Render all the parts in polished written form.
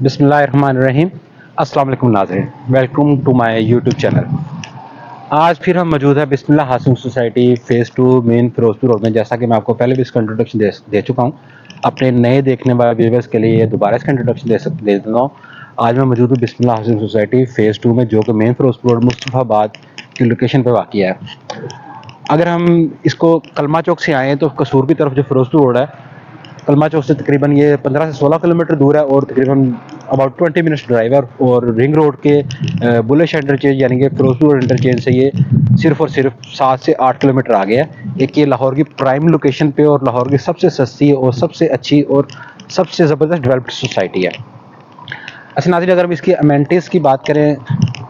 बिस्मिल्लाहिर्रहमानिर्रहीम। अस्सलाम वालेकुम नाज़रीन, welcome to my YouTube channel. आज फिर हम मौजूद है Bismillah housing society phase 2 main Ferozepur road में। जैसा कि मैं आपको पहले भी इसका इंट्रोडक्शन दे चुका हूँ। अपने नए देखने वाले व्यूअर्स के लिए दोबारा इसका इंट्रोडक्शन दे देता हूँ। आज मैं मौजूद हूँ बिस्मिल्लाह हाउसिंग सोसाइटी फ़ेज़ 2 में, जो कि मेन फिरोजपुर रोड मुस्तफ़ाबाद की लोकेशन पे वाक़िया है। अगर हम इसको कलमा चौक से आएँ तो कसूर की तरफ जो फिरोजपुर रोड है, कलमा चौक से तकरीबन ये 15 से 16 किलोमीटर दूर है और तकरीबन अबाउट 20 मिनट्स ड्राइव है। और रिंग रोड के बुलिश इंटरचेंज यानी कि फिरोजपुर इंटरचेंज से ये सिर्फ और सिर्फ 7 से 8 किलोमीटर आगे है। एक ये लाहौर की प्राइम लोकेशन पे और लाहौर की सबसे सस्ती और सबसे अच्छी और सबसे ज़बरदस्त डेवलप्ड सोसाइटी है। अच्छा नाज़रीन, अगर हम इसकी अमेनिटीज़ की बात करें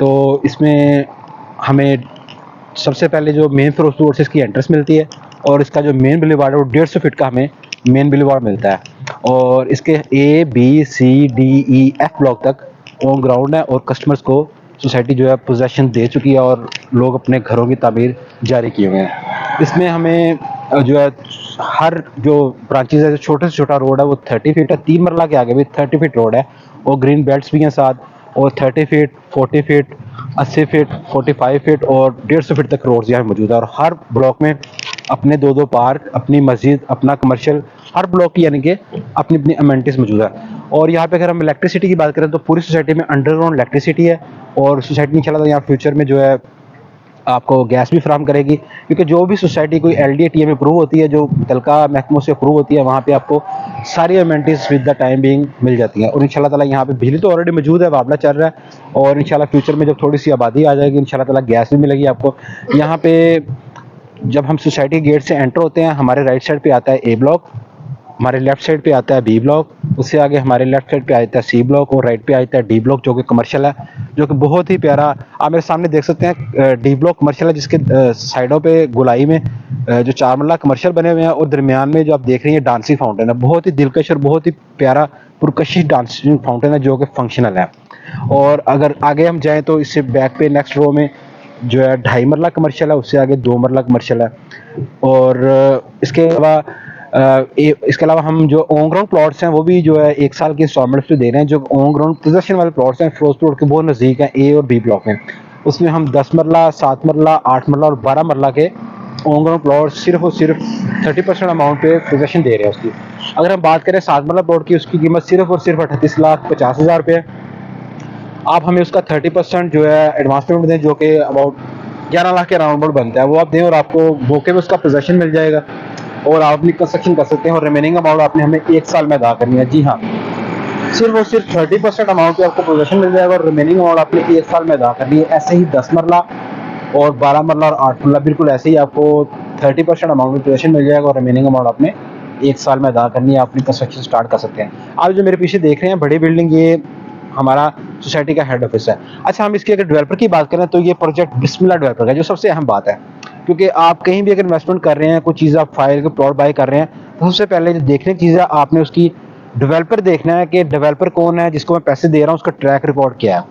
तो इसमें हमें सबसे पहले जो मेन फिरोजपुर रोड से इसकी एंट्रेंस मिलती है और इसका जो मेन बुलेवार्ड है वो 150 फीट का हमें मेन बुलेवार्ड मिलता है। और इसके A B C D E F block तक ऑन ग्राउंड है और कस्टमर्स को सोसाइटी जो है पोजेसन दे चुकी है और लोग अपने घरों की तामीर जारी किए हुए हैं। इसमें हमें जो है हर जो ब्रांचेज है, जो छोटे से छोटा रोड है वो 30 फीट है। 3 मरला के आगे भी 30 फीट रोड है और ग्रीन बेल्ट्स भी हैं साथ। और 30 फीट, 40 फीट, 80 फीट, 45 फीट और 150 फीट तक रोड्स यहाँ मौजूद है। और हर ब्लॉक में अपने दो पार्क, अपनी मस्जिद, अपना कमर्शियल, हर ब्लॉक की यानी कि अपनी अपनी अमेनिटीज़ मौजूद है। और यहाँ पे अगर हम इलेक्ट्रिसिटी की बात करें तो पूरी सोसाइटी में अंडरग्राउंड इलेक्ट्रिसिटी है और सोसाइटी इंशाल्लाह यहाँ फ्यूचर में जो है आपको गैस भी फराहम करेगी, क्योंकि जो भी सोसाइटी कोई LDA-TM अप्रूव होती है, जो मुतलका महकमों से अप्रूव होती है, वहाँ पे आपको सारी amenities with the time being मिल जाती हैं। और इंशाल्लाह ताला यहाँ पे बिजली तो ऑलरेडी मौजूद है, बावला चल रहा है और इंशाल्लाह फ्यूचर में जब थोड़ी सी आबादी आ जाएगी इंशाल्लाह ताला गैस भी मिलेगी आपको। यहाँ पे जब हम सोसाइटी गेट से एंटर होते हैं, हमारे राइट साइड पे आता है A ब्लॉक, हमारे लेफ्ट साइड पे आता है B ब्लॉक, उससे आगे हमारे लेफ्ट साइड पे आता है C ब्लॉक और राइट पे आता है D ब्लॉक, जो कि कमर्शियल है, जो कि बहुत ही प्यारा। आप मेरे सामने देख सकते हैं D ब्लॉक कमर्शियल है, जिसके साइडों पे गोलाई में जो 4 मरला कमर्शियल बने हुए हैं और दरमियान में जो आप देख रही हैं डांसिंग फाउंटेन है। बहुत ही दिलकश और बहुत ही प्यारा पुरकशिश डांसिंग फाउंटेन है, जो कि फंक्शनल है। और अगर आगे हम जाएँ तो इससे बैक पे नेक्स्ट रो में जो है 2.5 मरला कमर्शियल है, उससे आगे 2 मरला कमर्शियल है। और इसके अलावा हम जो ऑन ग्राउंड प्लॉट्स हैं वो भी जो है 1 साल की इंस्टॉलमेंट्स पे दे रहे हैं। जो ऑन ग्राउंड पोजेसन वाले प्लॉट्स हैं फिरोजपुर रोड के बहुत नज़दीक हैं, A और B ब्लॉक में। उसमें हम 10 मरला, 7 मरला, 8 मरला और 12 मरला के ऑन ग्राउंड प्लॉट सिर्फ और सिर्फ 30% अमाउंट पे पोजेसन दे रहे हैं उसकी। अगर हम बात करें 7 मरला प्लॉट की, उसकी कीमत सिर्फ और सिर्फ 38,50,000 रुपये है। आप हमें उसका 30% जो है एडवांस पेमेंट दें, जो कि अबाउट 11 लाख के अराउंड बनता है, वो आप दें और आपको मौके में उसका पोजेसन मिल जाएगा और आप अपनी कंस्ट्रक्शन कर सकते हैं। और रिमेनिंग अमाउंट आपने हमें 1 साल में अदा करनी है। जी हाँ, सिर्फ और सिर्फ 30% अमाउंट पे आपको पोजेसन मिल जाएगा और रिमेनिंग अमाउंट आपने 1 साल में अदा करनी है। ऐसे ही 10 मरला और 12 मरला और 8 मरला बिल्कुल ऐसे ही आपको 30% अमाउंट में पोजेसन मिल जाएगा और रिमेनिंग अमाउंट आपने 1 साल में अदा करनी है। आप अपनी कंस्ट्रक्शन स्टार्ट कर सकते हैं। आप जो मेरे पीछे देख रहे हैं बड़ी बिल्डिंग, ये हमारा सोसाइटी का हेड ऑफिस है। अच्छा, हम इसकी अगर डेवलपर की बात करें तो ये प्रोजेक्ट बिस्मिल्लाह डेवलपर का, जो सबसे अहम बात है, क्योंकि आप कहीं भी अगर इन्वेस्टमेंट कर रहे हैं, कोई चीज़ आप फाइल के प्लॉट बाय कर रहे हैं, तो सबसे पहले जो देखने की चीज़ है आपने उसकी डेवलपर देखना है कि डेवलपर कौन है, जिसको मैं पैसे दे रहा हूँ, उसका ट्रैक रिकॉर्ड क्या है।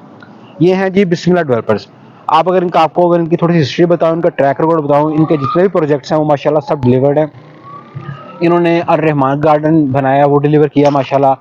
ये हैं जी बिस्मिल्लाह डेवलपर्स। आप अगर आपको अगर इनकी थोड़ी सी हिस्ट्री बताऊँ, इनका ट्रैक रिकॉर्ड बताऊँ, इनके जितने भी प्रोजेक्ट्स हैं वो माशाल्लाह सब डिलीवर्ड हैं। इन्होंने अर-रहमान गार्डन बनाया, वो डिलीवर किया माशाल्लाह।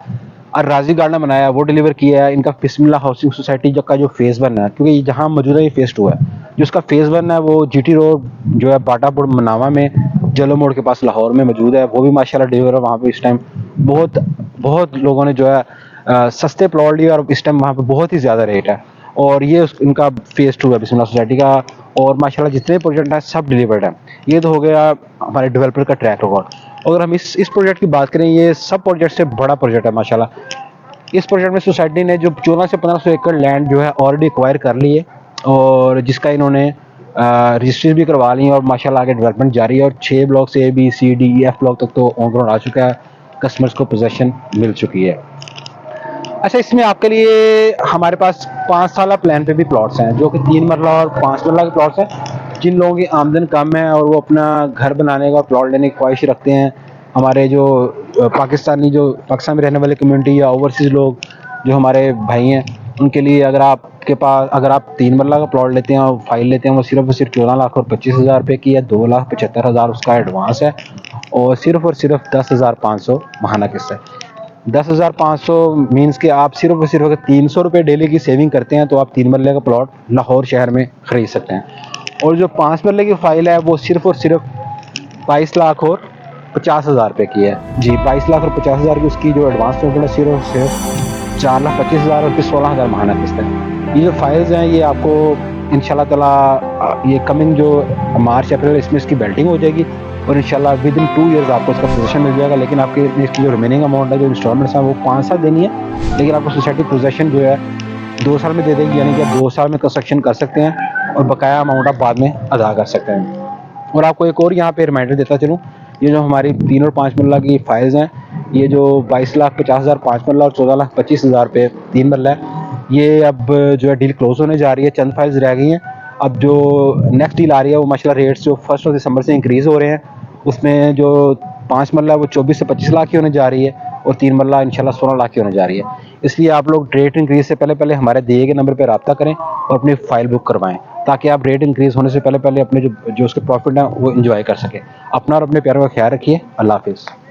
अर-राज़ी गार्डन बनाया, वो डिलीवर किया है। इनका बिस्मिल्लाह हाउसिंग सोसाइटी का जो फेज़ 1 है, क्योंकि जहाँ मौजूदा ये फेज़ 2 है, जो उसका फेज़ 1 है वो GT रोड जो है बाटापुर मनावा में जलो मोड़ के पास लाहौर में मौजूद है, वो भी माशाल्लाह डिलीवर है। वहाँ पे इस टाइम बहुत बहुत लोगों ने जो है सस्ते प्लॉट लिए और इस टाइम वहाँ पे बहुत ही ज़्यादा रेट है। और ये इनका फेज़ 2 है बिस्मिल्लाह सोसाइटी का। और माशाल्लाह जितने प्रोजेक्ट हैं सब डिलीवर्ड हैं। ये तो हो गया हमारे डेवलपर का ट्रैक रिकॉर्ड। अगर हम इस प्रोजेक्ट की बात करें, ये सब प्रोजेक्ट से बड़ा प्रोजेक्ट है माशाल्लाह। इस प्रोजेक्ट में सोसाइटी ने जो 14 से 1500 एकड़ लैंड जो है ऑलरेडी एक्वायर कर ली है और जिसका इन्होंने रजिस्ट्री भी करवा ली है और माशाल्लाह आगे डेवलपमेंट जारी है। और 6 ब्लॉक से A B C D E F block तक तो ऑन ग्राउंड आ चुका है, कस्टमर्स को पोजेसन मिल चुकी है। अच्छा, इसमें आपके लिए हमारे पास 5 साला प्लान पे भी प्लॉट्स हैं, जो कि 3 मरला और 5 मरला के प्लॉट्स हैं। जिन लोगों की आमदन कम है और वो अपना घर बनाने का प्लॉट लेने की ख्वाहिश रखते हैं, हमारे जो पाकिस्तान में रहने वाले कम्युनिटी या ओवरसीज़ लोग जो हमारे भाई हैं, उनके लिए अगर आप 3 मरला का प्लॉट लेते हैं और फाइल लेते हैं, वो सिर्फ और सिर्फ 14 लाख और 25,000 रुपये की है। 2,75,000 उसका एडवांस है और सिर्फ 10,500 माहाना किस्त है। 10,500 मीन्स कि आप सिर्फ और सिर्फ अगर 300 रुपये डेली की सेविंग करते हैं तो आप 3 मरले का प्लॉट लाहौर शहर में ख़रीद सकते हैं। और जो 5 मरले की फ़ाइल है वो सिर्फ और सिर्फ 22 लाख और 50,000 रुपये की है जी। 22 लाख और 50,000 की उसकी जो एडवांस पेमेंट है सिर्फ और सिर्फ 4,25,000 और फिर 16,000 माहाना किस्त है। ये जो फाइल्स हैं ये आपको इंशाल्लाह ताला ये कमिंग जो मार्च अप्रैल इसमें इसकी बेल्टिंग हो जाएगी और इंशाल्लाह विद इन 2 ईयर्स आपको इसका पोजेसन मिल जाएगा। लेकिन आपके इसकी जो रिमेनिंग अमाउंट है, जो इंस्टॉलमेंट्स हैं वो 5 साल देनी है, लेकिन आपको सोसाइटी पोजेसन जो है 2 साल में दे देगी, यानी कि आप 2 साल में कंस्ट्रक्शन कर सकते हैं और बकाया अमाउंट आप बाद में अदा कर सकते हैं। और आपको एक और यहाँ पे रिमाइंडर देता चलूँ, ये जो हमारी 3 और 5 मरला की फाइल्स हैं, ये जो 22,50,000 5 मरला और 14,25,000 रुपये 3 मरला है, ये अब जो है डील क्लोज होने जा रही है, चंद फाइल्स रह गई हैं। अब जो नेक्स्ट डील आ रही है वो माशाल्लाह रेट्स जो 1 दिसंबर से इंक्रीज़ हो रहे हैं, उसमें जो 5 मरला वो 24 से 25 लाख की होने जा रही है और 3 मरला इंशाल्लाह 16 लाख की होने जा रही है। इसलिए आप लोग रेट इंक्रीज़ से पहले पहले हमारे दिए गए नंबर पर रब्ता करें और अपनी फ़ाइल बुक करवाएं, ताकि आप रेट इंक्रीज़ होने से पहले पहले अपने जो उसके प्रॉफिट हैं वो एंजॉय कर सकें। अपना और अपने प्यारों का ख्याल रखिए। अल्लाह हाफिज़।